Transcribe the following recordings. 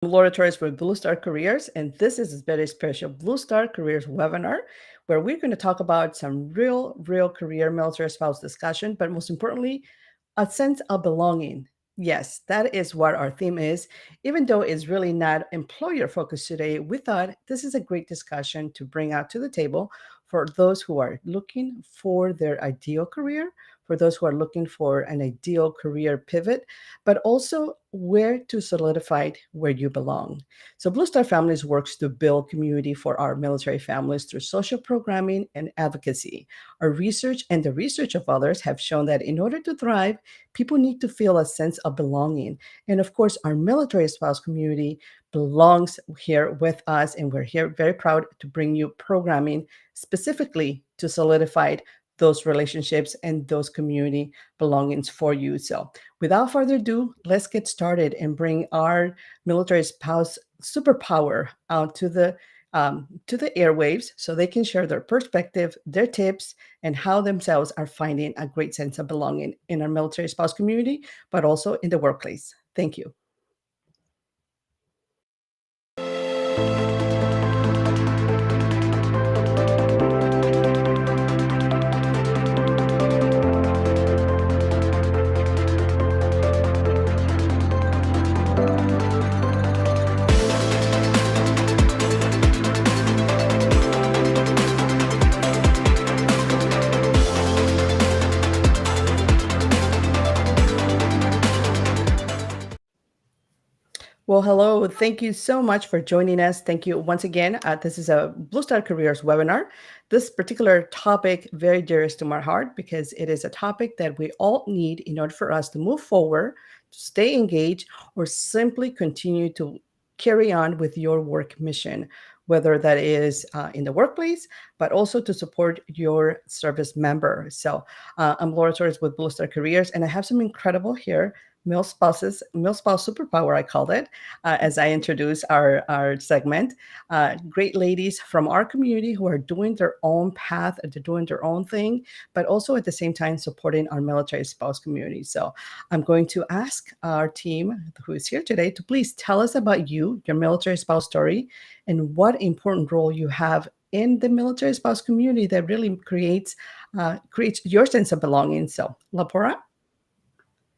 Laura Torres with Blue Star Careers, and this is a very special Blue Star Careers webinar where we're going to talk about some real career military spouse discussion, but most importantly, a sense of belonging. Yes, that is what our theme is. Even though it's really not employer focused today, we thought this is a great discussion to bring out to the table for those who are looking for their ideal career, for those who are looking for an ideal career pivot, but also where to solidify where you belong. So Blue Star Families works to build community for our military families through social programming and advocacy. Our research and the research of others have shown that in order to thrive, people need to feel a sense of belonging. And of course, our military spouse community belongs here with us, and we're here very proud to bring you programming specifically to solidify those relationships and those community belongings for you. So without further ado, let's get started and bring our military spouse superpower out to the airwaves so they can share their perspective, their tips, and how themselves are finding a great sense of belonging in our military spouse community, but also in the workplace. Thank you. Well, hello. Thank you so much for joining us. Thank you once again. This is a Blue Star Careers webinar. This particular topic very dearest to my heart because it is a topic that we all need in order for us to move forward, to stay engaged, or simply continue to carry on with your work mission, whether that is in the workplace, but also to support your service member. So I'm Laura Torres with Blue Star Careers, and I have some incredible here Mil Spouse Superpower, I called it, as I introduce our segment. Great ladies from our community who are doing their own path, they're doing their own thing, but also at the same time supporting our military spouse community. So I'm going to ask our team who is here today to please tell us about you, your military spouse story, and what important role you have in the military spouse community that really creates your sense of belonging. So, Lapora.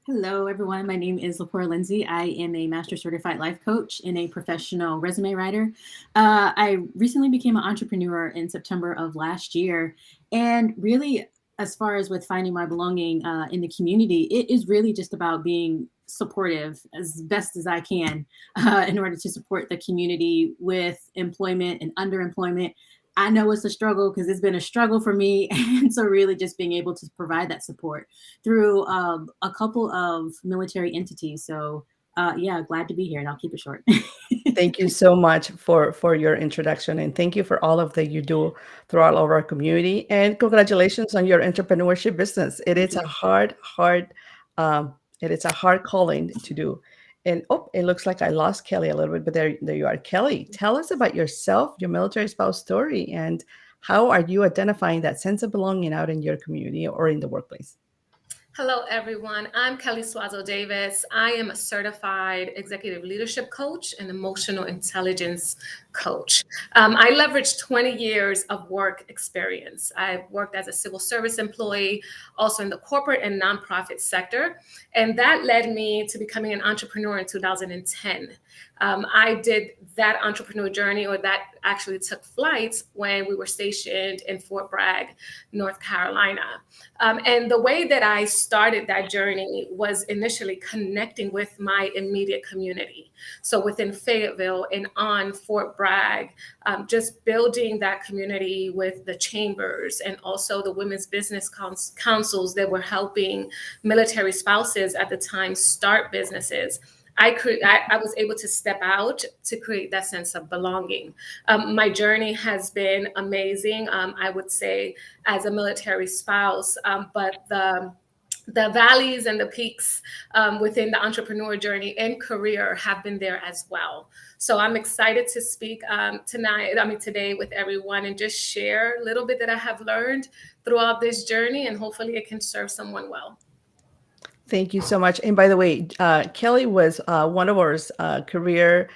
Hello, everyone. My name is Lepora Lindsay. I am a master certified life coach and a professional resume writer. I recently became an entrepreneur in September of last year. And really, as far as with finding my belonging in the community, it is really just about being supportive as best as I can in order to support the community with employment and underemployment. I know it's a struggle because it's been a struggle for me. And so really just being able to provide that support through a couple of military entities. So yeah, glad to be here and I'll keep it short. Thank you so much for your introduction, and thank you for all of that you do throughout our community. And congratulations on your entrepreneurship business. It Thank is a you. um, it is a hard calling to do. And oh, it looks like I lost Kelly a little bit, but there you are, Kelly. Tell us about yourself, your military spouse story, and how are you identifying that sense of belonging out in your community or in the workplace? Hello, everyone. I'm Kelly Suazo Davis. I am a certified executive leadership coach and emotional intelligence coach. I leveraged 20 years of work experience. I've worked as a civil service employee, also in the corporate and nonprofit sector, and that led me to becoming an entrepreneur in 2010. I did that entrepreneur journey, or that actually took flight when we were stationed in Fort Bragg, North Carolina. And the way that I started that journey was initially connecting with my immediate community. So within Fayetteville and on Fort Bragg, just building that community with the chambers and also the women's business councils that were helping military spouses at the time start businesses. I was able to step out to create that sense of belonging. My journey has been amazing, I would say, as a military spouse, but the valleys and the peaks within the entrepreneur journey and career have been there as well. So I'm excited to speak today with everyone and just share a little bit that I have learned throughout this journey, and hopefully it can serve someone well. Thank you so much. And by the way, Kelly was one of our career,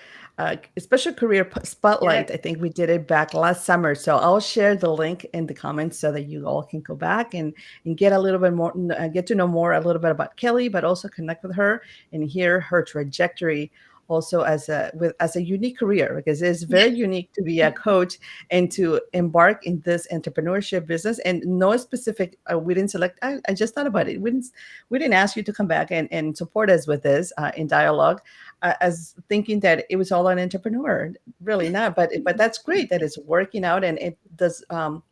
special career spotlight. I think we did it back last summer. So I'll share the link in the comments so that you all can go back and get a little bit more, get to know more a little bit about Kelly, but also connect with her and hear her trajectory also as a unique career, because it's very unique to be a coach and to embark in this entrepreneurship business. And no specific, we didn't select. I just thought about it. We didn't ask you to come back and support us with this in dialogue, as thinking that it was all an entrepreneur. Really not, but that's great that it's working out, and it does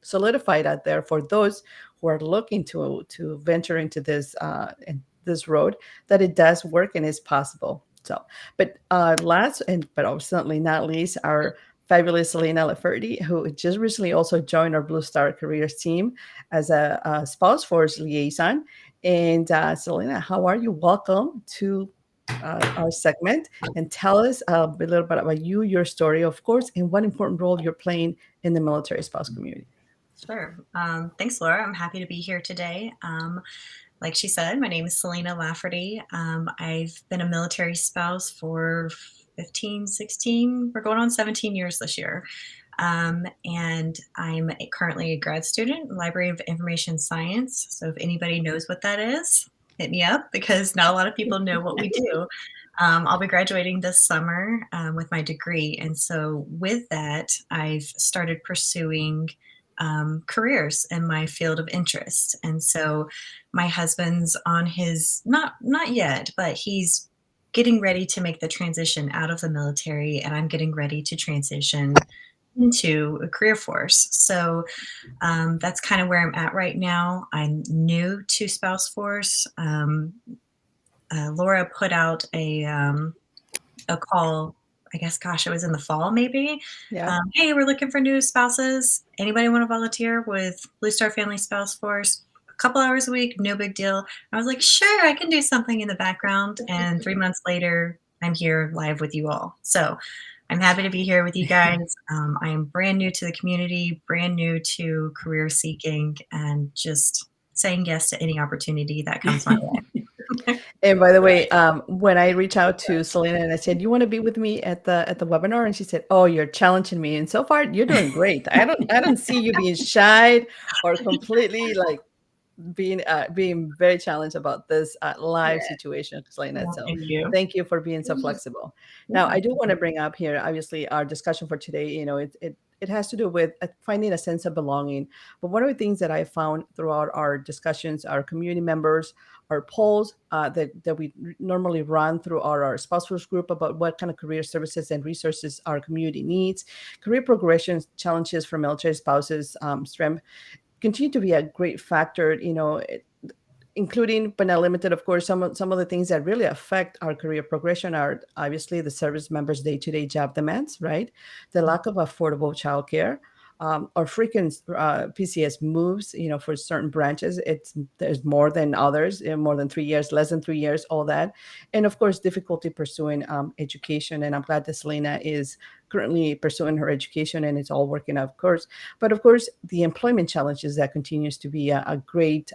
solidify it out there for those who are looking to venture into this road, that it does work and is possible. So, but last but certainly not least, our fabulous Selena Leferty, who just recently also joined our Blue Star Careers team as a spouse force liaison. And Selena, how are you? Welcome to our segment, and tell us a little bit about you, your story, of course, and what important role you're playing in the military spouse community. Sure. Thanks, Laura. I'm happy to be here today. Like she said, my name is Selena Lafferty. I've been a military spouse for 15, 16, we're going on 17 years this year. And I'm currently a grad student in Library of Information Science. So if anybody knows what that is, hit me up, because not a lot of people know what we do. I'll be graduating this summer with my degree. And so with that, I've started pursuing careers in my field of interest. And so my husband's on his, not yet, but he's getting ready to make the transition out of the military, and I'm getting ready to transition into a career force. So that's kind of where I'm at right now. I'm new to Spouse Force. Laura put out a call, I guess, gosh, it was in the fall, maybe. Yeah. Hey, we're looking for new spouses. Anybody want to volunteer with Blue Star Family Spouse Force? A couple hours a week, no big deal. I was like, sure, I can do something in the background. And 3 months later, I'm here live with you all. So I'm happy to be here with you guys. I am brand new to the community, brand new to career seeking, and just saying yes to any opportunity that comes my way. And by the way, when I reached out to Selena and I said, "You want to be with me at the webinar?" and she said, "Oh, you're challenging me." And so far, you're doing great. I don't see you being shy or completely like being very challenged about this live situation, Selena. So thank you for being so flexible. Now, I do want to bring up here, obviously, our discussion for today. You know, it has to do with finding a sense of belonging. But one of the things that I found throughout our discussions, our community members, our polls that we normally run through our spouse force group about what kind of career services and resources our community needs, career progression challenges for military spouses, strength, continue to be a great factor, you know, including but not limited, of course, some of the things that really affect our career progression are obviously the service members' day-to-day job demands, right? The lack of affordable childcare, or frequent PCS moves, you know, for certain branches. There's more than others, more than 3 years, less than 3 years, all that. And of course, difficulty pursuing education. And I'm glad that Selena is currently pursuing her education and it's all working out, of course. But of course, the employment challenges that continues to be a great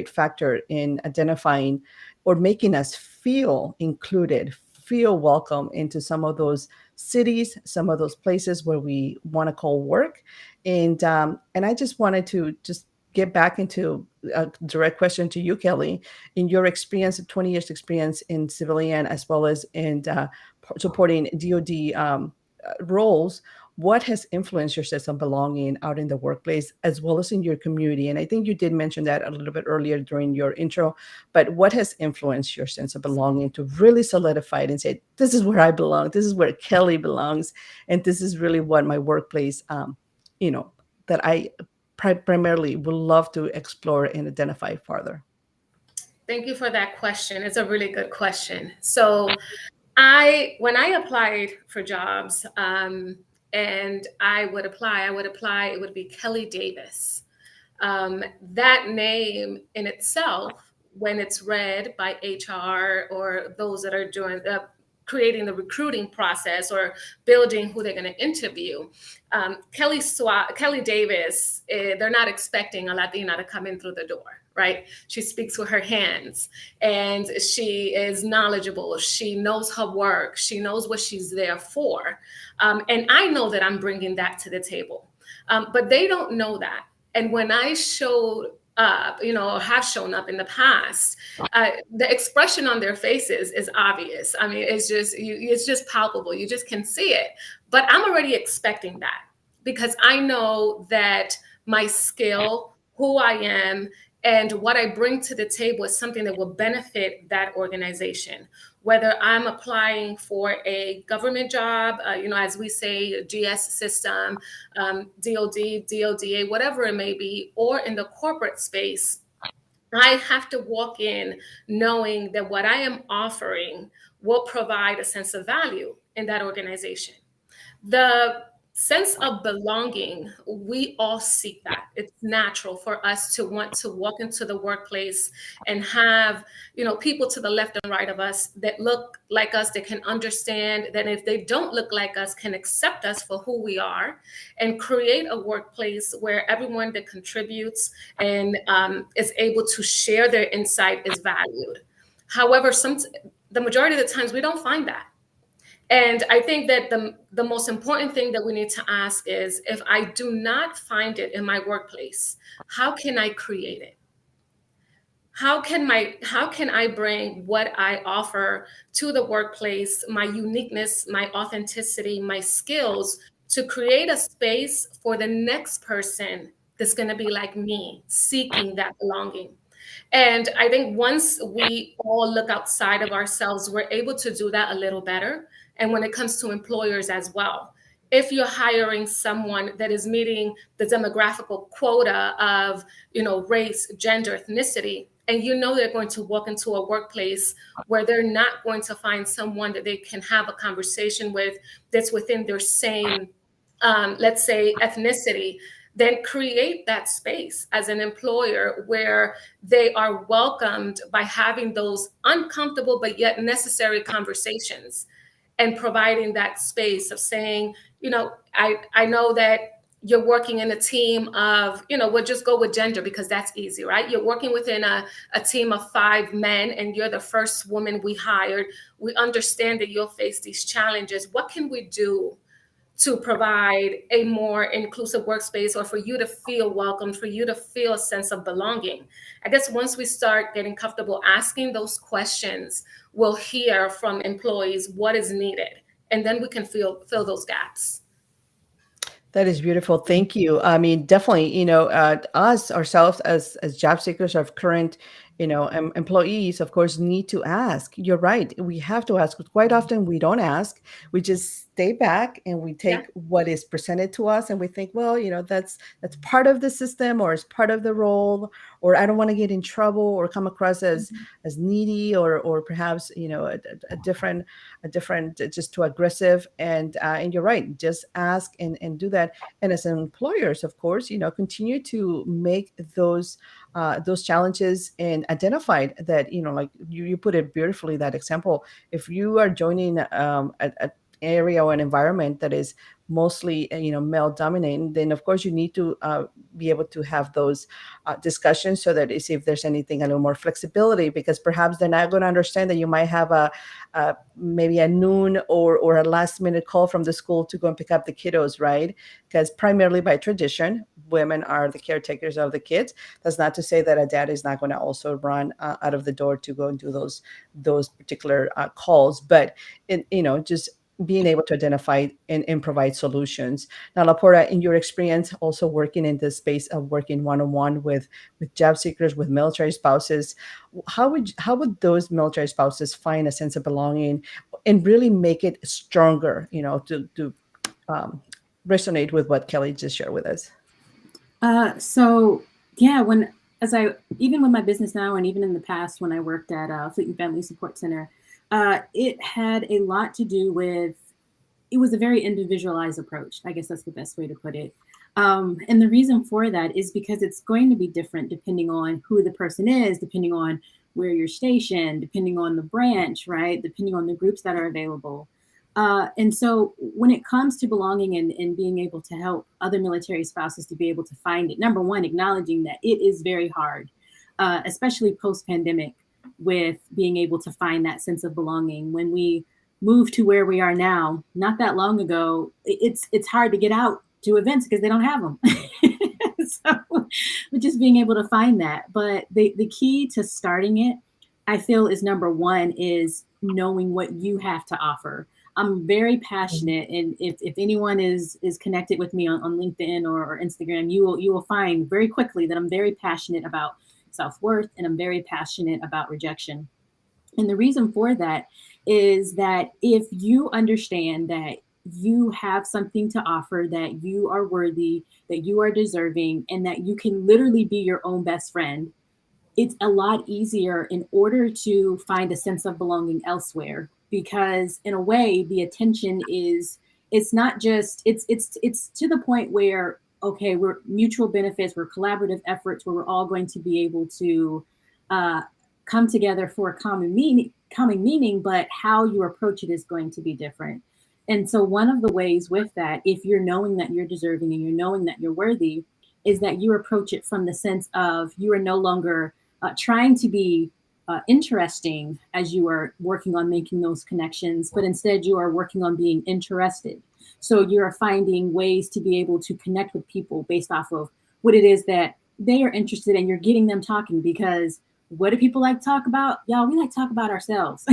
factor in identifying or making us feel included, feel welcome into some of those cities, some of those places where we want to call work. And I just wanted to just get back into a direct question to you, Kelly. In your experience, 20 years experience in civilian as well as in supporting DoD roles, what has influenced your sense of belonging out in the workplace as well as in your community? And I think you did mention that a little bit earlier during your intro, but what has influenced your sense of belonging to really solidify it and say, this is where I belong, this is where Kelly belongs, and this is really what my workplace, you know, that I primarily would love to explore and identify further? Thank you for that question. It's a really good question. So when I applied for jobs, and I would apply, it would be Kelly Davis. That name in itself, when it's read by HR or those that are doing creating the recruiting process or building who they're going to interview. Kelly Davis, they're not expecting a Latina to come in through the door, right? She speaks with her hands, and she is knowledgeable. She knows her work. She knows what she's there for. And I know that I'm bringing that to the table. But they don't know that. And when I showed up, or have shown up in the past, the expression on their faces is obvious. I mean, it's just palpable. You just can see it. But I'm already expecting that because I know that my skill, who I am, and what I bring to the table is something that will benefit that organization. Whether I'm applying for a government job, as we say, GS system, DOD, DODA, whatever it may be, or in the corporate space, I have to walk in knowing that what I am offering will provide a sense of value in that organization. The sense of belonging, we all seek that. It's natural for us to want to walk into the workplace and have, people to the left and right of us that look like us, that can understand, that if they don't look like us, can accept us for who we are, and create a workplace where everyone that contributes and is able to share their insight is valued. However, the majority of the times we don't find that. And I think that the most important thing that we need to ask is, if I do not find it in my workplace, how can I create it? How can I bring what I offer to the workplace, my uniqueness, my authenticity, my skills, to create a space for the next person that's going to be like me, seeking that belonging? And I think once we all look outside of ourselves, we're able to do that a little better. And when it comes to employers as well, if you're hiring someone that is meeting the demographical quota of, race, gender, ethnicity, and they're going to walk into a workplace where they're not going to find someone that they can have a conversation with that's within their same, let's say, ethnicity, then create that space as an employer where they are welcomed by having those uncomfortable but yet necessary conversations, and providing that space of saying, I know that you're working in a team of, we'll just go with gender because that's easy, right? You're working within a team of 5 men and you're the first woman we hired. We understand that you'll face these challenges. What can we do to provide a more inclusive workspace, or for you to feel welcome, for you to feel a sense of belonging? I guess once we start getting comfortable asking those questions, we'll hear from employees what is needed, and then we can fill those gaps. That is beautiful. Thank you. I mean, definitely, us ourselves as job seekers of current, employees, of course, need to ask. You're right. We have to ask. Quite often we don't ask. We just stay back and we take what is presented to us and we think, well, that's part of the system, or it's part of the role, or I don't want to get in trouble or come across as needy, or perhaps, a different, just too aggressive. And you're right. Just ask and do that. And as employers, of course, continue to make those challenges and identified that, like you put it beautifully, that example. If you are joining an area or an environment that is mostly, male dominated, then of course you need to be able to have those discussions, so that if there's anything, a little more flexibility, because perhaps they're not going to understand that you might have maybe a noon or a last minute call from the school to go and pick up the kiddos, right? Because primarily by tradition, women are the caretakers of the kids. That's not to say that a dad is not going to also run out of the door to go and do those particular calls, but just being able to identify and provide solutions. Now, Laporta, in your experience, also working in this space of working one-on-one with job seekers, with military spouses, how would those military spouses find a sense of belonging and really make it stronger, to resonate with what Kelly just shared with us? So yeah, even with my business now, and even in the past when I worked at Fleet and Family Support Center, it had a lot to do with, it was a very individualized approach. I guess that's the best way to put it. And the reason for that is because it's going to be different depending on who the person is, depending on where you're stationed, depending on the branch, right? Depending on the groups that are available. And so when it comes to belonging and being able to help other military spouses to be able to find it, number one, acknowledging that it is very hard, especially post-pandemic, with being able to find that sense of belonging. When we move to where we are now, not that long ago, it's hard to get out to events because they don't have them. So just being able to find that. But the key to starting it, I feel, is number one is knowing what you have to offer. I'm very passionate, and if anyone is connected with me on LinkedIn or Instagram, you will find very quickly that I'm very passionate about self-worth, and I'm very passionate about rejection. And the reason for that is that if you understand that you have something to offer, that you are worthy, that you are deserving, and that you can literally be your own best friend, it's a lot easier in order to find a sense of belonging elsewhere. Because in a way, the attention is, it's not just, it's to the point where, okay, we're mutual benefits, we're collaborative efforts where we're all going to be able to uh, come together for a common meaning, but how you approach it is going to be different. And so one of the ways with that, if you're knowing that you're deserving and you're knowing that you're worthy, is that you approach it from the sense of you are no longer trying to be interesting as you are working on making those connections, but instead you are working on being interested. So you're finding ways to be able to connect with people based off of what it is that they are interested in. You're getting them talking, because what do people like to talk about? Y'all, we like to talk about ourselves.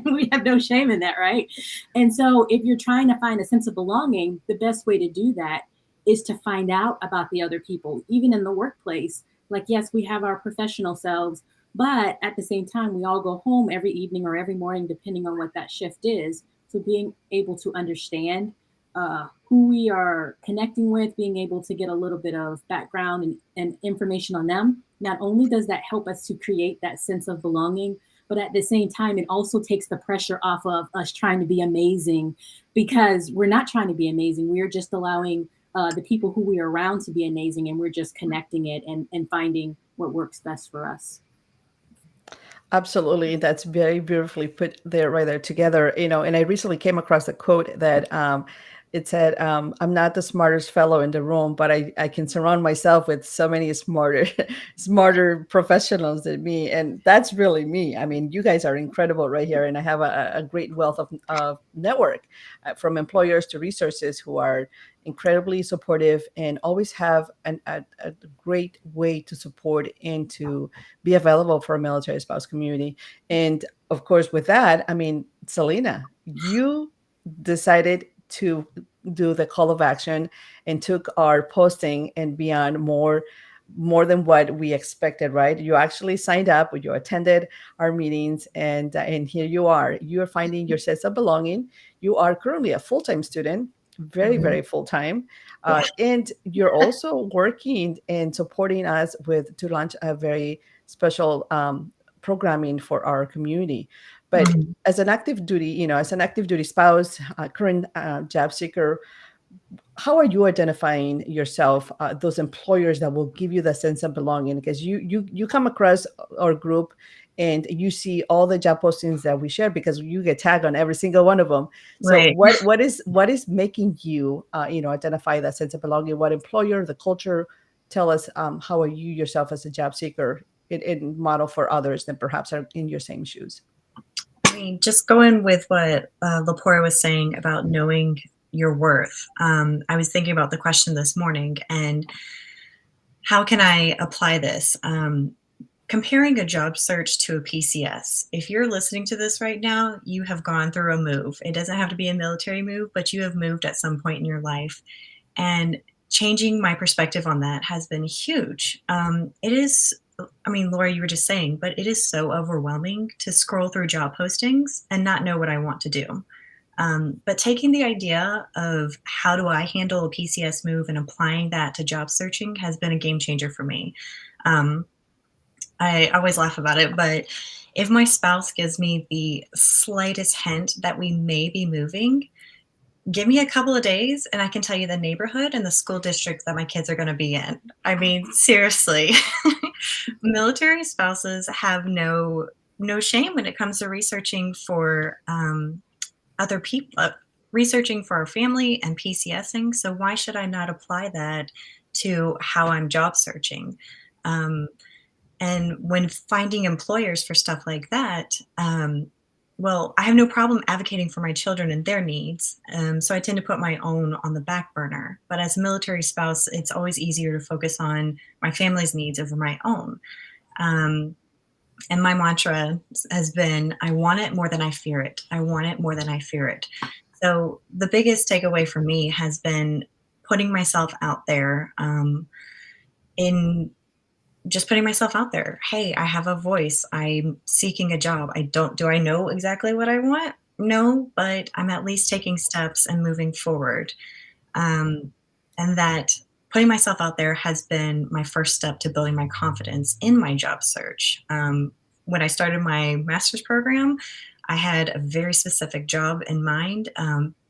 We have no shame in that, right? And so if you're trying to find a sense of belonging, the best way to do that is to find out about the other people, even in the workplace. Like, yes, we have our professional selves, but at the same time, we all go home every evening or every morning, depending on what that shift is. So being able to understand who we are connecting with, being able to get a little bit of background and information on them, not only does that help us to create that sense of belonging, but at the same time, it also takes the pressure off of us trying to be amazing, because we're not trying to be amazing. We're just allowing the people who we are around to be amazing, and we're just connecting it and finding what works best for us. Absolutely. That's very beautifully put there, right there together. And I recently came across a quote that it said, I'm not the smartest fellow in the room, but I can surround myself with so many smarter, smarter professionals than me. And that's really me. I mean, you guys are incredible right here. And I have a great wealth of network from employers to resources who are incredibly supportive and always have a great way to support and to be available for a military spouse community. And of course, with that, I mean, Selena, you decided to do the call of action and took our posting and beyond more than what we expected, right? You actually signed up, you attended our meetings, and here you are. You're finding your sense of belonging. You are currently a full-time student, very full-time, and you're also working and supporting us to launch a very special programming for our community. But as an active duty spouse, current job seeker, how are you identifying yourself, those employers that will give you the sense of belonging? Because you come across our group and you see all the job postings that we share, because you get tagged on every single one of them. So Right. what is making you identify that sense of belonging? What employer, the culture? Tell us, how are you yourself as a job seeker in model for others that perhaps are in your same shoes? I mean, just going with what Lepora was saying about knowing your worth. I was thinking about the question this morning, and how can I apply this? Comparing a job search to a PCS. If you're listening to this right now, you have gone through a move. It doesn't have to be a military move, but you have moved at some point in your life. And changing my perspective on that has been huge. It is, I mean, Laura, you were just saying, but it is so overwhelming to scroll through job postings and not know what I want to do. But taking the idea of how do I handle a PCS move and applying that to job searching has been a game changer for me. I always laugh about it, but if my spouse gives me the slightest hint that we may be moving, give me a couple of days and I can tell you the neighborhood and the school district that my kids are going to be in. I mean, seriously, military spouses have no shame when it comes to researching for other people, researching for our family and PCSing. So why should I not apply that to how I'm job searching? And when finding employers for stuff like that, well, I have no problem advocating for my children and their needs. So I tend to put my own on the back burner. But as a military spouse, it's always easier to focus on my family's needs over my own. And my mantra has been, I want it more than I fear it. I want it more than I fear it. So the biggest takeaway for me has been putting myself out there, in just putting myself out there. Hey, I have a voice. I'm seeking a job. Do I know exactly what I want? No, but I'm at least taking steps and moving forward. And that putting myself out there has been my first step to building my confidence in my job search. When I started my master's program, I had a very specific job in mind,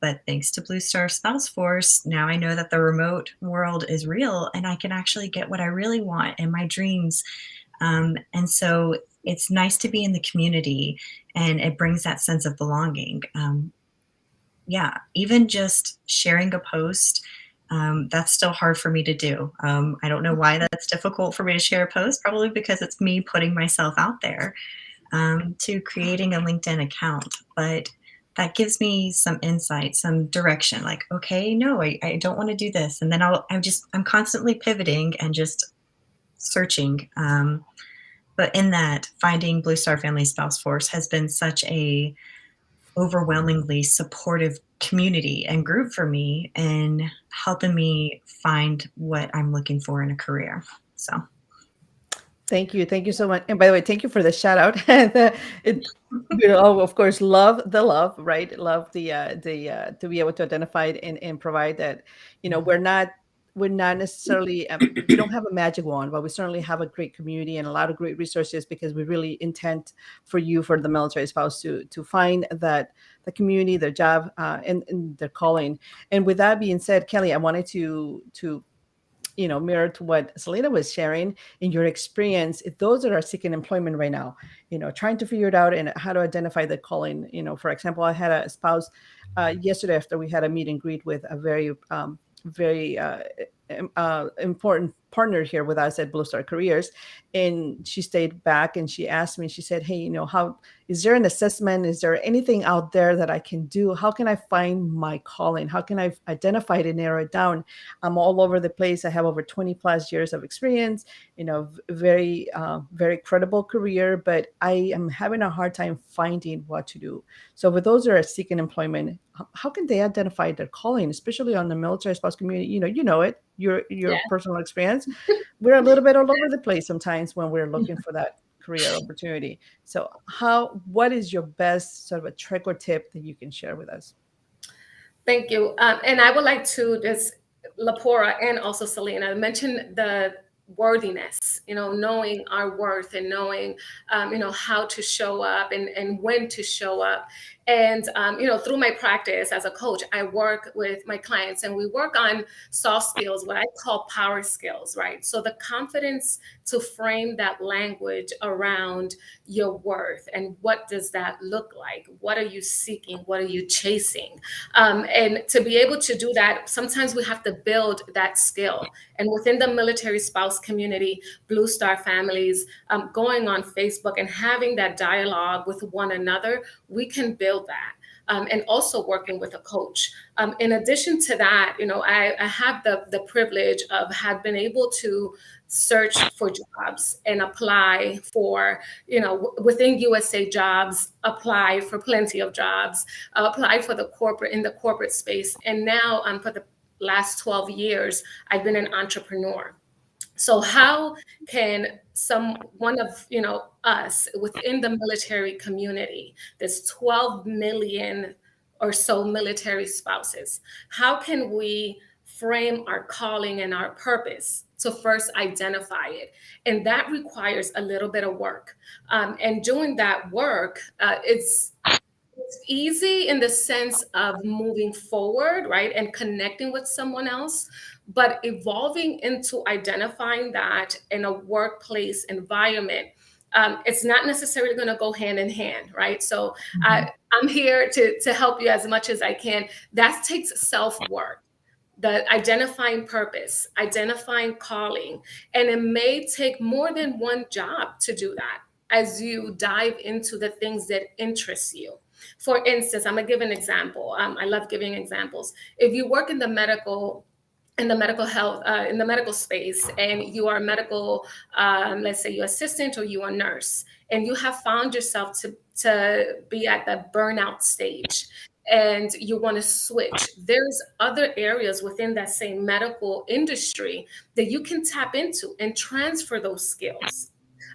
but thanks to Blue Star Spouse Force, now I know that the remote world is real and I can actually get what I really want and my dreams. And so it's nice to be in the community, and it brings that sense of belonging. Yeah, even just sharing a post, that's still hard for me to do. I don't know why that's difficult for me to share a post, probably because it's me putting myself out there, to creating a LinkedIn account. But that gives me some insight, some direction, like, okay, no, I don't want to do this. And then I'm constantly pivoting and just searching. But in that, finding Blue Star Family Spouse Force has been such a overwhelmingly supportive community and group for me in helping me find what I'm looking for in a career. So Thank you. Thank you so much. And by the way, thank you for the shout out. Of course, love the love, right? Love to be able to identify it and provide that, we're not necessarily, we don't have a magic wand, but we certainly have a great community and a lot of great resources, because we really intend for the military spouse to find that the community, their job, and their calling. And with that being said, Kelly, I wanted to mirror to what Selena was sharing in your experience. If those that are seeking employment right now, trying to figure it out and how to identify the calling. For example, I had a spouse yesterday after we had a meet and greet with a very important partner here with us at Blue Star Careers. And she stayed back and she asked me, she said, hey, how is there an assessment? Is there anything out there that I can do? How can I find my calling? How can I identify it and narrow it down? I'm all over the place. I have over 20 plus years of experience, very, very credible career, but I am having a hard time finding what to do. So for those that are seeking employment, how can they identify their calling, especially on the military spouse community? You know it, your personal experience. We're a little bit all over the place sometimes when we're looking for that career opportunity. So what is your best sort of a trick or tip that you can share with us? Thank you. And I would like to just, Lapora and also Selena, mention the worthiness, knowing our worth and knowing, how to show up and when to show up. And, through my practice as a coach, I work with my clients and we work on soft skills, what I call power skills, right? So the confidence to frame that language around your worth and what does that look like? What are you seeking? What are you chasing? And to be able to do that, sometimes we have to build that skill. And within the military spouse community, Blue Star families, going on Facebook and having that dialogue with one another, we can build that. And also working with a coach. In addition to that, I have the privilege of have been able to search for jobs and apply for, within USA Jobs, apply for plenty of jobs, apply for the corporate space. And now for the last 12 years, I've been an entrepreneur. So how can one of us within the military community, there's 12 million or so military spouses, how can we frame our calling and our purpose to first identify it? And that requires a little bit of work. And doing that work, It's easy in the sense of moving forward, right, and connecting with someone else, but evolving into identifying that in a workplace environment, it's not necessarily going to go hand in hand, right? So I'm here to help you as much as I can. That takes self-work, the identifying purpose, identifying calling, and it may take more than one job to do that as you dive into the things that interest you. For instance, I'm gonna give an example. I love giving examples. If you work in the medical health, in the medical space, and you are a medical, let's say you're assistant or you are a nurse, and you have found yourself to be at the burnout stage, and you want to switch, there's other areas within that same medical industry that you can tap into and transfer those skills.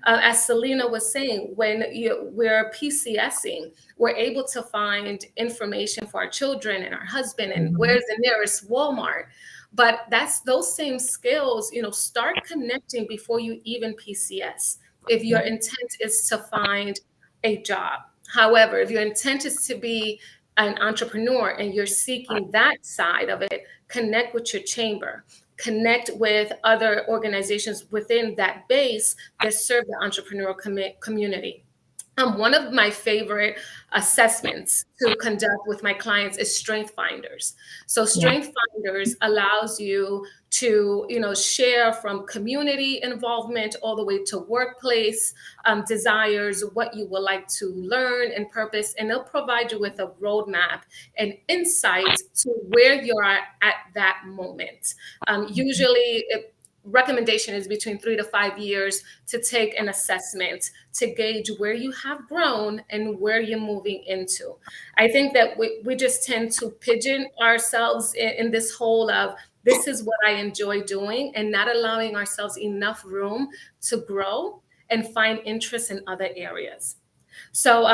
As Selena was saying, when we're PCSing, we're able to find information for our children and our husband and where's the nearest Walmart. But that's those same skills, start connecting before you even PCS. If your intent is to find a job. However, if your intent is to be an entrepreneur and you're seeking that side of it, connect with your chamber, connect with other organizations within that base that serve the entrepreneurial community. One of my favorite assessments to conduct with my clients is Strength Finders. So Strength Finders allows you to, share from community involvement all the way to workplace desires, what you would like to learn and purpose, and they'll provide you with a roadmap and insight to where you're at that moment. Usually, recommendation is between 3 to 5 years to take an assessment to gauge where you have grown and where you're moving into. I think that we just tend to pigeon ourselves in this whole of this is what I enjoy doing and not allowing ourselves enough room to grow and find interest in other areas. So,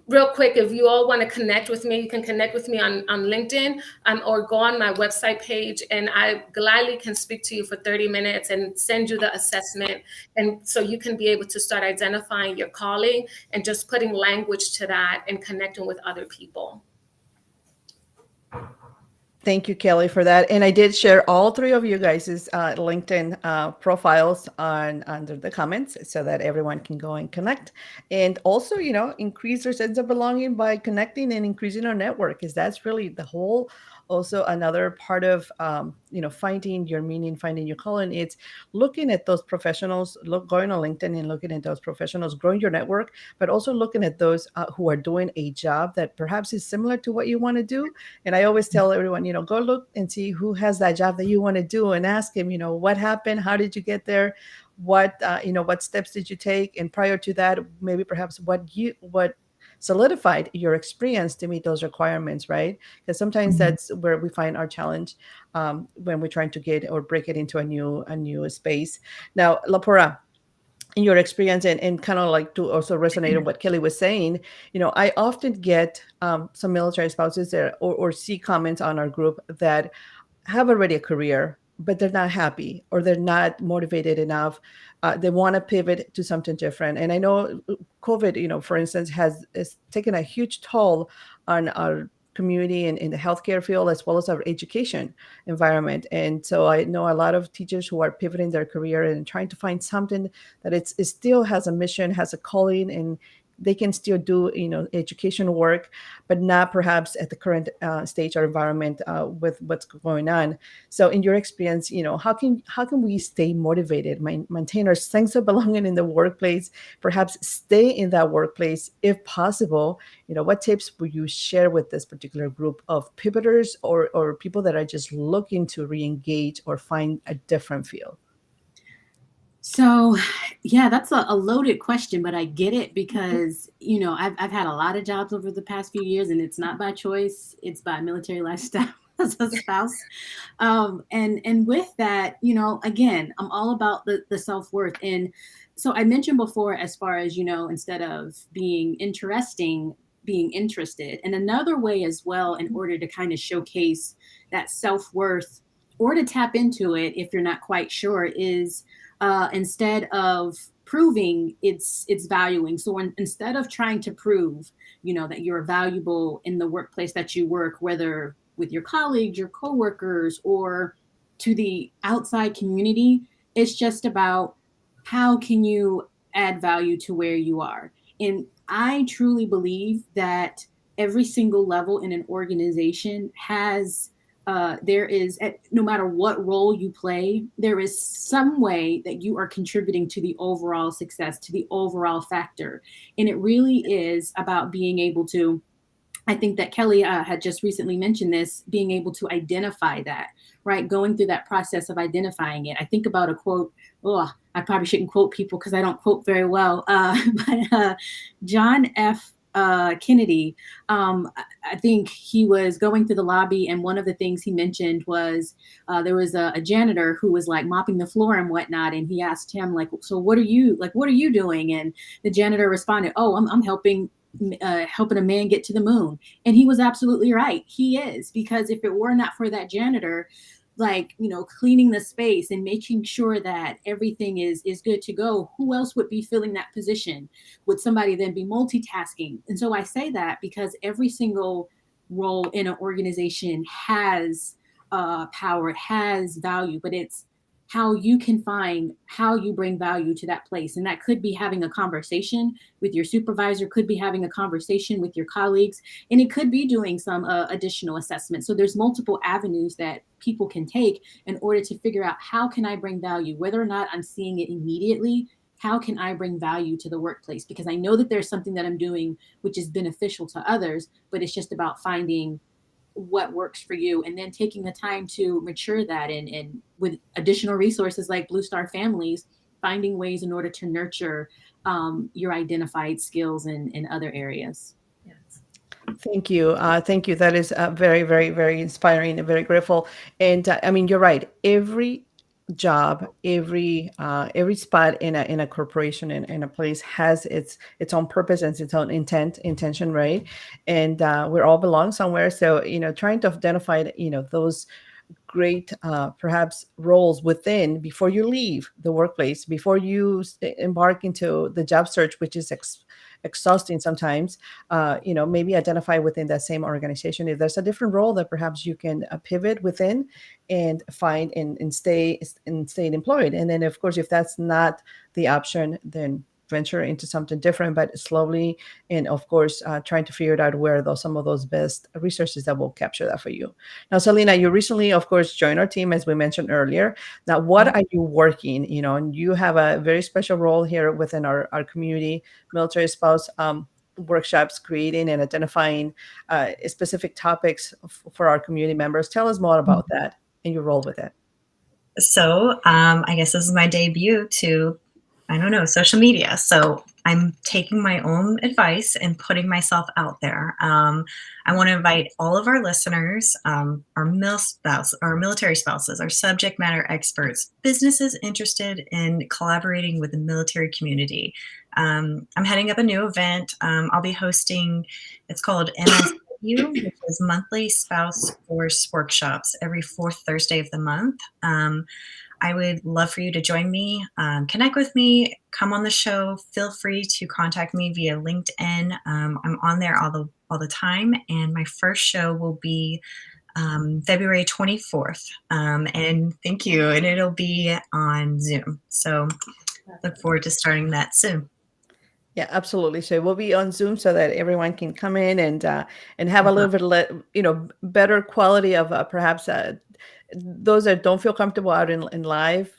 real quick, if you all want to connect with me, you can connect with me on LinkedIn or go on my website page, and I gladly can speak to you for 30 minutes and send you the assessment. And so you can be able to start identifying your calling and just putting language to that and connecting with other people. Thank you, Kelly, for that. And I did share all three of you guys' LinkedIn profiles under the comments so that everyone can go and connect. And also, increase their sense of belonging by connecting and increasing our network, because that's really the whole, also another part of, finding your meaning, finding your calling. It's looking at those professionals, going on LinkedIn and looking at those professionals, growing your network, but also looking at those who are doing a job that perhaps is similar to what you want to do. And I always tell everyone, go look and see who has that job that you want to do and ask him, what happened? How did you get there? What steps did you take? And prior to that, maybe perhaps what solidified your experience to meet those requirements, right? Because sometimes that's where we find our challenge when we're trying to get or break it into a new space. Now, Lapora, in your experience and kind of like to also resonate on what Kelly was saying, I often get some military spouses there or see comments on our group that have already a career, but they're not happy or they're not motivated enough. They want to pivot to something different. And I know COVID, for instance, has taken a huge toll on our community and in the healthcare field, as well as our education environment. And so I know a lot of teachers who are pivoting their career and trying to find something that it still has a mission, has a calling, and they can still do, education work, but not perhaps at the current stage or environment with what's going on. So in your experience, how can we stay motivated, maintain our sense of belonging in the workplace, perhaps stay in that workplace if possible? What tips would you share with this particular group of pivoters or people that are just looking to re-engage or find a different field? So, yeah, that's a loaded question, but I get it because, I've had a lot of jobs over the past few years, and it's not by choice. It's by military lifestyle as a spouse. And with that, again, I'm all about the self-worth. And so I mentioned before, as far as, instead of being interesting, being interested. And another way as well, in order to kind of showcase that self-worth or to tap into it, if you're not quite sure, is instead of proving, it's valuing. So instead of trying to prove, that you're valuable in the workplace that you work, whether with your colleagues, your coworkers, or to the outside community, it's just about how can you add value to where you are. And I truly believe that every single level in an organization has there is, no matter what role you play, there is some way that you are contributing to the overall success, to the overall factor. And it really is about being able to, I think that Kelly had just recently mentioned this, being able to identify that, right? Going through that process of identifying it. I think about a quote. Oh, I probably shouldn't quote people because I don't quote very well. But John F. Kennedy, I think he was going through the lobby, and one of the things he mentioned was there was a janitor who was like mopping the floor and whatnot, and he asked him like, "So what are you doing?" And the janitor responded, "Oh, I'm helping a man get to the moon." And he was absolutely right. He is, because if it were not for that janitor, cleaning the space and making sure that everything is good to go, who else would be filling that position? Would somebody then be multitasking? And so I say that because every single role in an organization has power, it has value, but it's how you can find how you bring value to that place. And that could be having a conversation with your supervisor, could be having a conversation with your colleagues, and it could be doing some additional assessment. So there's multiple avenues that people can take in order to figure out, how can I bring value? Whether or not I'm seeing it immediately, how can I bring value to the workplace? Because I know that there's something that I'm doing which is beneficial to others, but it's just about finding what works for you, and then taking the time to mature that, and with additional resources like Blue Star Families, finding ways in order to nurture your identified skills in other areas. Yes. Thank you. Thank you. That is very, very, very inspiring and very grateful. And I mean, you're right. Every job, every spot in a corporation, in a place, has its own purpose and its own intention, right? And we all belong somewhere. So trying to identify those great perhaps roles within, before you leave the workplace, before you embark into the job search, which is exhausting sometimes. Maybe identify within that same organization if there's a different role that perhaps you can pivot within and find and stay employed. And then of course, if that's not the option, then venture into something different, but slowly. And of course, trying to figure out where some of those best resources that will capture that for you. Now, Selena, you recently, of course, joined our team, as we mentioned earlier. Now, what are you working, and you have a very special role here within our community, military spouse workshops, creating and identifying specific topics for our community members. Tell us more about that and your role with it. So I guess this is my debut to, social media. So I'm taking my own advice and putting myself out there. I want to invite all of our listeners, our military spouses, our subject matter experts, businesses interested in collaborating with the military community. I'm heading up a new event. I'll be hosting, it's called MSW, which is monthly spouse force workshops every fourth Thursday of the month. I would love for you to join me, connect with me, come on the show. Feel free to contact me via LinkedIn. I'm on there all the time, and my first show will be February 24th. And thank you, and it'll be on Zoom. So look forward to starting that soon. Yeah, absolutely. So we'll be on Zoom so that everyone can come in and have a little bit, better quality of perhaps those that don't feel comfortable out in live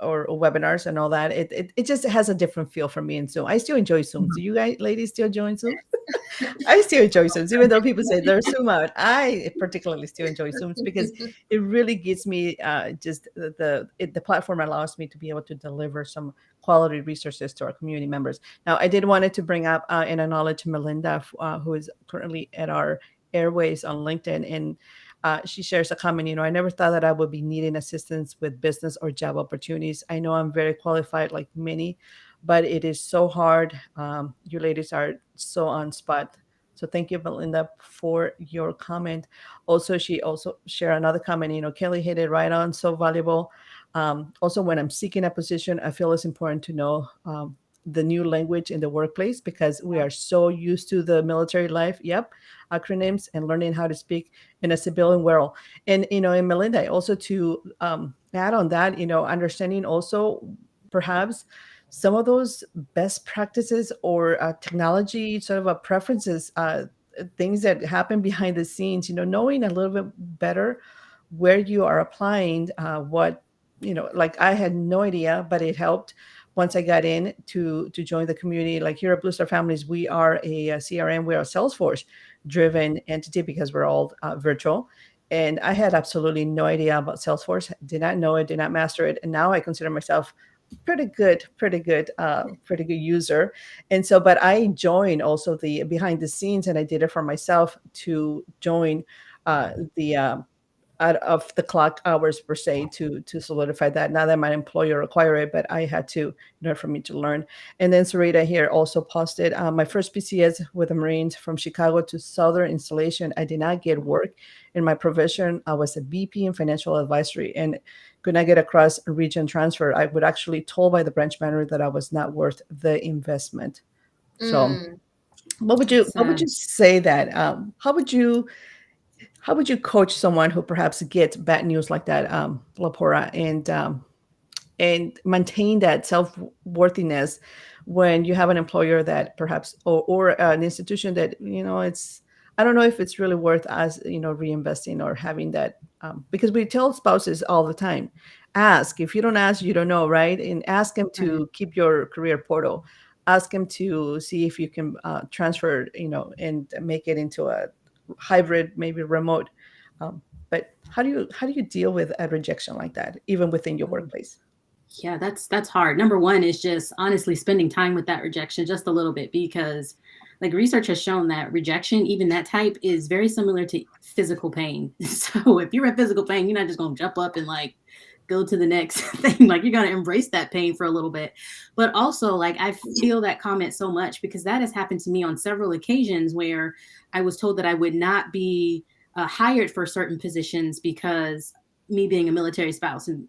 or webinars and all that. It just has a different feel for me in Zoom. I still enjoy Zoom. Do you guys, ladies, still enjoy Zoom? I still enjoy Zooms, even though people say they're Zoom out. I particularly still enjoy Zooms because it really gives me just the platform allows me to be able to deliver some quality resources to our community members. Now, I did wanted to bring up and acknowledge Melinda, who is currently at our airways on LinkedIn, and she shares a comment. I never thought that I would be needing assistance with business or job opportunities. I know I'm very qualified, like many, but it is so hard. You ladies are so on spot. So thank you, Melinda, for your comment. Also, she also shared another comment. Kelly hit it right on. So valuable. Also, when I'm seeking a position, I feel it's important to know the new language in the workplace, because we are so used to the military life. Yep, acronyms, and learning how to speak in a civilian world. And and Melinda, also to add on that, understanding also perhaps some of those best practices or technology sort of preferences, things that happen behind the scenes. Knowing a little bit better where you are applying what like I had no idea, but it helped once I got in to join the community. Like here at Blue Star Families, we are a CRM, we are a Salesforce driven entity because we're all virtual. And I had absolutely no idea about Salesforce, did not know it, did not master it. And now I consider myself pretty good user. And so, but I joined also the behind the scenes, and I did it for myself to join the out of the clock hours per se to solidify that. Not that my employer required it, but I had to in order for me to learn. And then Sarita here also posted my first PCS with the Marines from Chicago to Southern installation. I did not get work in my profession. I was a VP in financial advisory and could not get across a region transfer. I would actually told by the branch manager that I was not worth the investment. So what would you say that how would you coach someone who perhaps gets bad news like that, Lapora, and maintain that self-worthiness when you have an employer that perhaps or an institution that it's, I don't know if it's really worth us reinvesting or having that, because we tell spouses all the time, ask. If you don't ask, you don't know, right? And ask them to keep your career portal. Ask them to see if you can transfer, and make it into a hybrid, maybe remote. But how do you deal with a rejection like that, even within your workplace? Yeah, that's hard. Number one is just honestly spending time with that rejection just a little bit, because like research has shown that rejection, even that type, is very similar to physical pain. So if you're in physical pain, you're not just going to jump up and like go to the next thing. Like you're going to embrace that pain for a little bit. But also, like, I feel that comment so much because that has happened to me on several occasions where I was told that I would not be hired for certain positions because me being a military spouse. And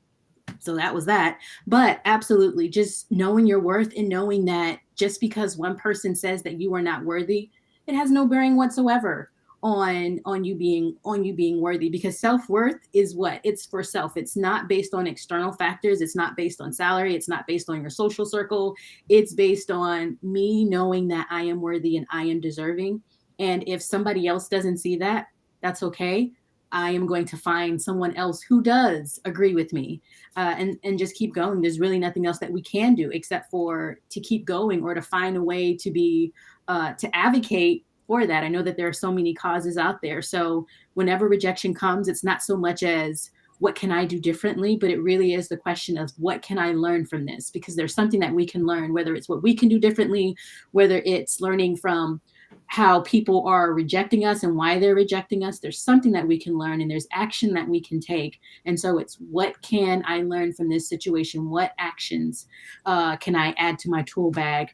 so that was that. But absolutely, just knowing your worth and knowing that just because one person says that you are not worthy, it has no bearing whatsoever on you being worthy, because self-worth is what? It's for self. It's not based on external factors. It's not based on salary. It's not based on your social circle. It's based on me knowing that I am worthy and I am deserving. And if somebody else doesn't see that, that's okay. I am going to find someone else who does agree with me, and just keep going. There's really nothing else that we can do except for to keep going or to find a way to be to advocate for that. I know that there are so many causes out there. So whenever rejection comes, it's not so much as what can I do differently, but it really is the question of what can I learn from this? Because there's something that we can learn, whether it's what we can do differently, whether it's learning from how people are rejecting us and why they're rejecting us. There's something that we can learn and there's action that we can take. And so it's what can I learn from this situation? What actions can I add to my tool bag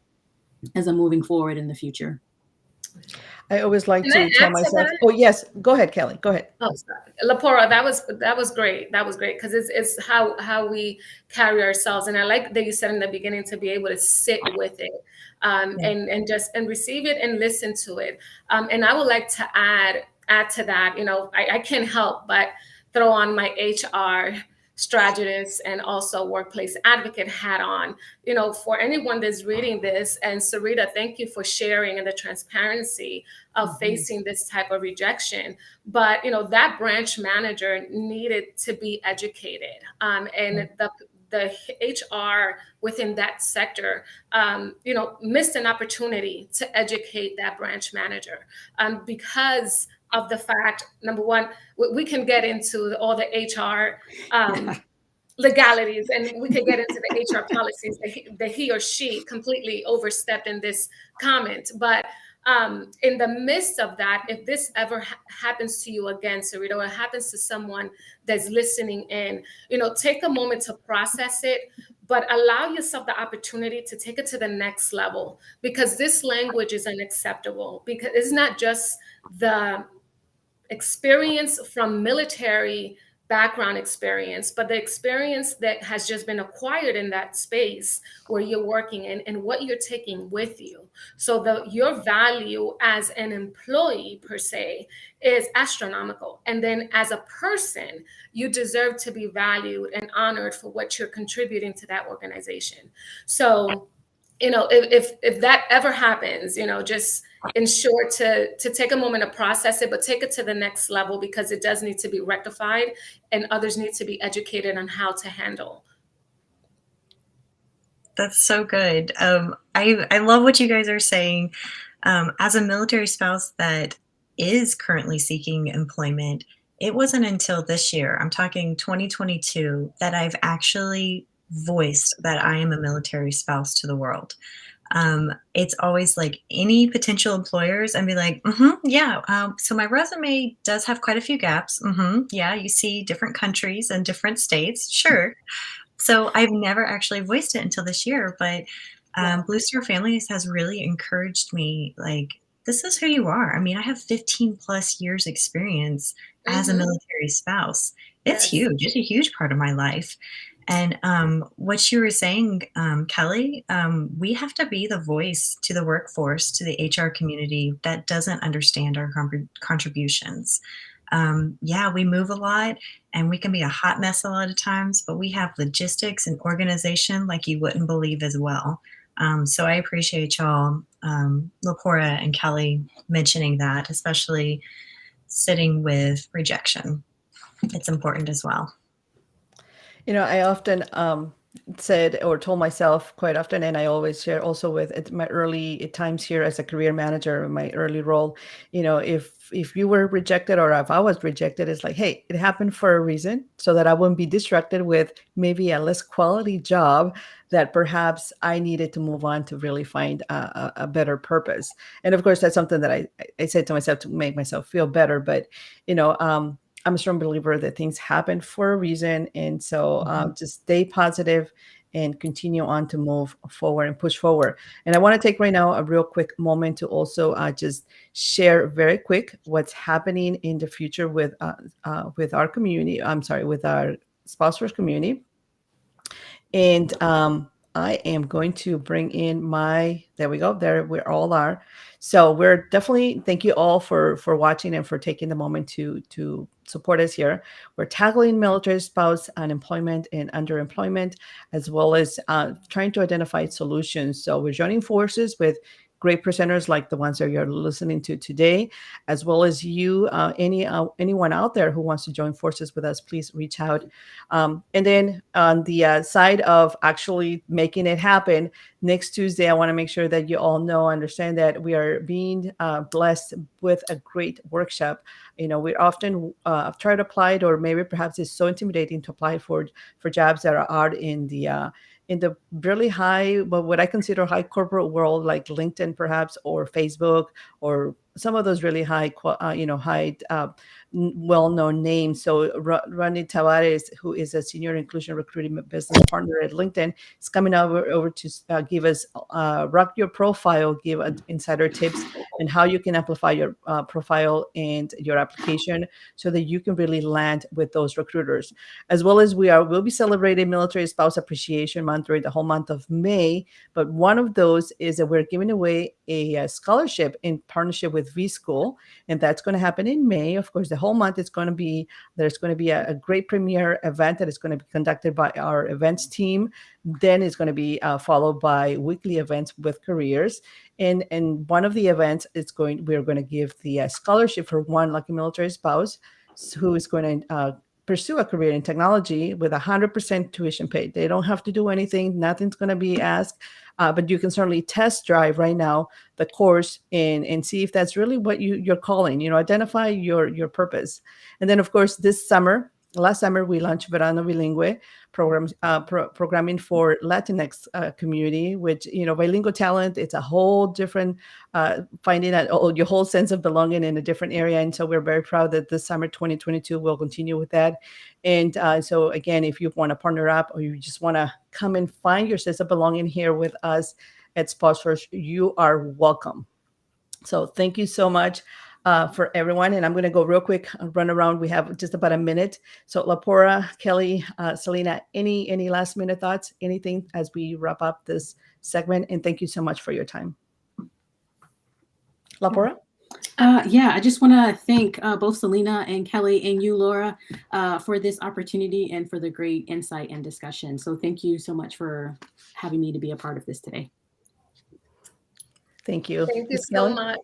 as I'm moving forward in the future? I always like to tell myself, oh, yes, go ahead, Kelly, go ahead. Oh, sorry. Lapora, that was great. That was great because it's how we carry ourselves. And I like that you said in the beginning to be able to sit with it and just receive it and listen to it. And I would like to add to that, I can't help but throw on my HR strategist and also workplace advocate hat on, for anyone that's reading this. And Sarita, thank you for sharing and the transparency of facing this type of rejection. But, that branch manager needed to be educated. And the HR within that sector, missed an opportunity to educate that branch manager because of the fact, number one, we can get into all the HR legalities and we could get into the HR policies that he or she completely overstepped in this comment. But in the midst of that, if this ever happens to you again, Sarita, or it happens to someone that's listening in, take a moment to process it, but allow yourself the opportunity to take it to the next level, because this language is unacceptable. Because it's not just the experience from military background experience, but the experience that has just been acquired in that space where you're working in and what you're taking with you. So your value as an employee per se is astronomical. And then as a person, you deserve to be valued and honored for what you're contributing to that organization. So, if that ever happens, just ensure to take a moment to process it, but take it to the next level, because it does need to be rectified and others need to be educated on how to handle. That's so good. I love what you guys are saying. As a military spouse that is currently seeking employment, it wasn't until this year, I'm talking 2022, that I've actually voiced that I am a military spouse to the world. It's always like any potential employers and be like, yeah, so my resume does have quite a few gaps. Yeah, you see different countries and different states. Sure. So I've never actually voiced it until this year, but Blue Star Families has really encouraged me, like, this is who you are. I mean, I have 15 plus years experience as a military spouse. It's Yes. huge. It's a huge part of my life. And what you were saying, Kelly, we have to be the voice to the workforce, to the HR community that doesn't understand our contributions. Yeah, we move a lot and we can be a hot mess a lot of times, but we have logistics and organization like you wouldn't believe as well. So I appreciate y'all, 𝒂𝒏𝒔𝒈 and Kelly, mentioning that, especially sitting with rejection. It's important as well. I often said or told myself quite often, and I always share also with my early times here as a career manager, my early role, if you were rejected or if I was rejected, it's like, hey, it happened for a reason, so that I wouldn't be distracted with maybe a less quality job that perhaps I needed to move on to really find a better purpose. And of course, that's something that I said to myself to make myself feel better. But, I'm a strong believer that things happen for a reason. And so just stay positive and continue on to move forward and push forward. And I want to take right now a real quick moment to also just share very quick what's happening in the future with our community. I'm sorry, with our spouse first community. And I am going to bring in there we go. There we all are. So we're definitely, thank you all for watching and for taking the moment to support us here. We're tackling military spouse unemployment and underemployment, as well as trying to identify solutions. So we're joining forces with great presenters like the ones that you're listening to today, as well as you, anyone out there who wants to join forces with us, please reach out. And then on the side of actually making it happen, next Tuesday, I want to make sure that you all understand that we are being blessed with a great workshop. We often try to apply it, or maybe perhaps it's so intimidating to apply for jobs that are out in the really high, but what I consider high corporate world, like LinkedIn perhaps, or Facebook, or some of those really high, well-known names. So Ronnie Tavares, who is a senior inclusion recruiting business partner at LinkedIn, is coming over to give us rock your profile, give insider tips and how you can amplify your profile and your application so that you can really land with those recruiters. As well as we'll be celebrating Military Spouse Appreciation Month during the whole month of May. But one of those is that we're giving away a scholarship in partnership with V-School, and that's going to happen in May. Of course, the whole month there's going to be a great premiere event that is going to be conducted by our events team. Then it's going to be followed by weekly events with careers. And one of the events we're going to give the scholarship for one lucky military spouse who is going to pursue a career in technology with 100% tuition paid. They don't have to do anything. Nothing's going to be asked. But you can certainly test drive right now the course and see if that's really what you're calling. Identify your purpose. And then, of course, last summer, we launched Verano Bilingüe programming for Latinx community, which, bilingual talent, it's a whole different finding your whole sense of belonging in a different area. And so we're very proud that this summer 2022 will continue with that. And so again, if you want to partner up or you just want to come and find your sense of belonging here with us at Spouse First, you are welcome. So thank you so much. for everyone. And I'm going to go real quick, run around. We have just about a minute. So Lapora, Kelly, Selena, any last minute thoughts, anything as we wrap up this segment? And thank you so much for your time. Lapora? Yeah, I just want to thank both Selena and Kelly and you, Laura, for this opportunity and for the great insight and discussion. So thank you so much for having me to be a part of this today. Thank you. Thank you so much.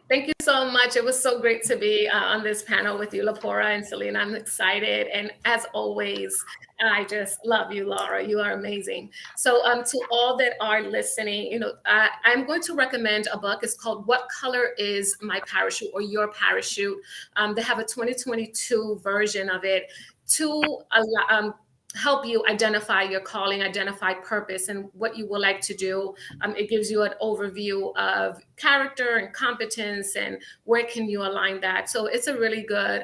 Thank you so much. It was so great to be on this panel with you, Lapora and Selena. I'm excited. And as always, I just love you, Laura. You are amazing. So to all that are listening, you know, I'm going to recommend a book. It's called What Color is My Parachute or Your Parachute? They have a 2022 version of it to help you identify your calling, identify purpose, and what you would like to do. It gives you an overview of character and competence and where can you align that. So it's a really good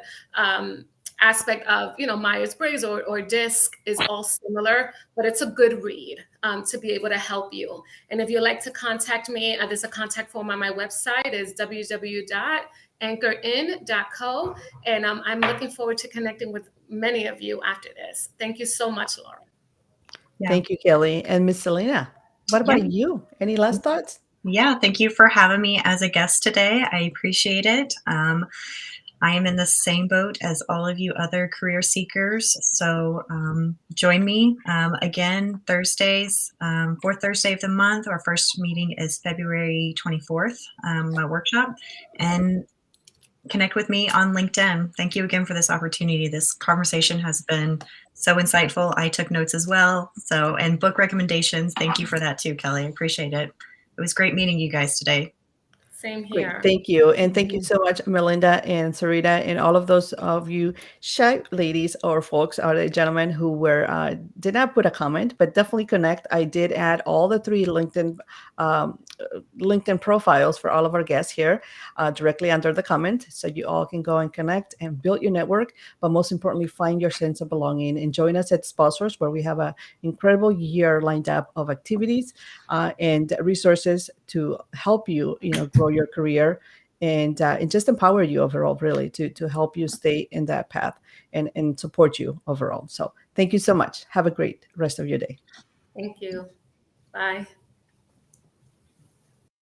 aspect of, you know, Myers-Briggs or DISC is all similar, but it's a good read to be able to help you. And if you'd like to contact me, there's a contact form on my website. Is www.anchorin.co. And I'm looking forward to connecting with many of you after this. Thank you so much, Laura. Yeah. Thank you, Kelly. And Miss Selena, what about you? Any last thoughts? Yeah, thank you for having me as a guest today. I appreciate it. I am in the same boat as all of you other career seekers. So join me again Thursdays, fourth Thursday of the month. Our first meeting is February 24th, my workshop. And connect with me on LinkedIn. Thank you again for this opportunity. This conversation has been so insightful. I took notes as well. So, and book recommendations. Thank you for that too, Kelly. I appreciate it. It was great meeting you guys today. Same here. Great. Thank you. And thank you so much, Melinda and Sarita, and all of those of you shy ladies or folks or the gentlemen who were did not put a comment, but definitely connect. I did add all the 3 LinkedIn profiles for all of our guests here directly under the comment. So you all can go and connect and build your network, but most importantly, find your sense of belonging and join us at Sponsors, where we have an incredible year lined up of activities and resources to help you, you know, grow your career and just empower you overall, really, to help you stay in that path and support you overall. So thank you so much. Have a great rest of your day. Thank you. Bye.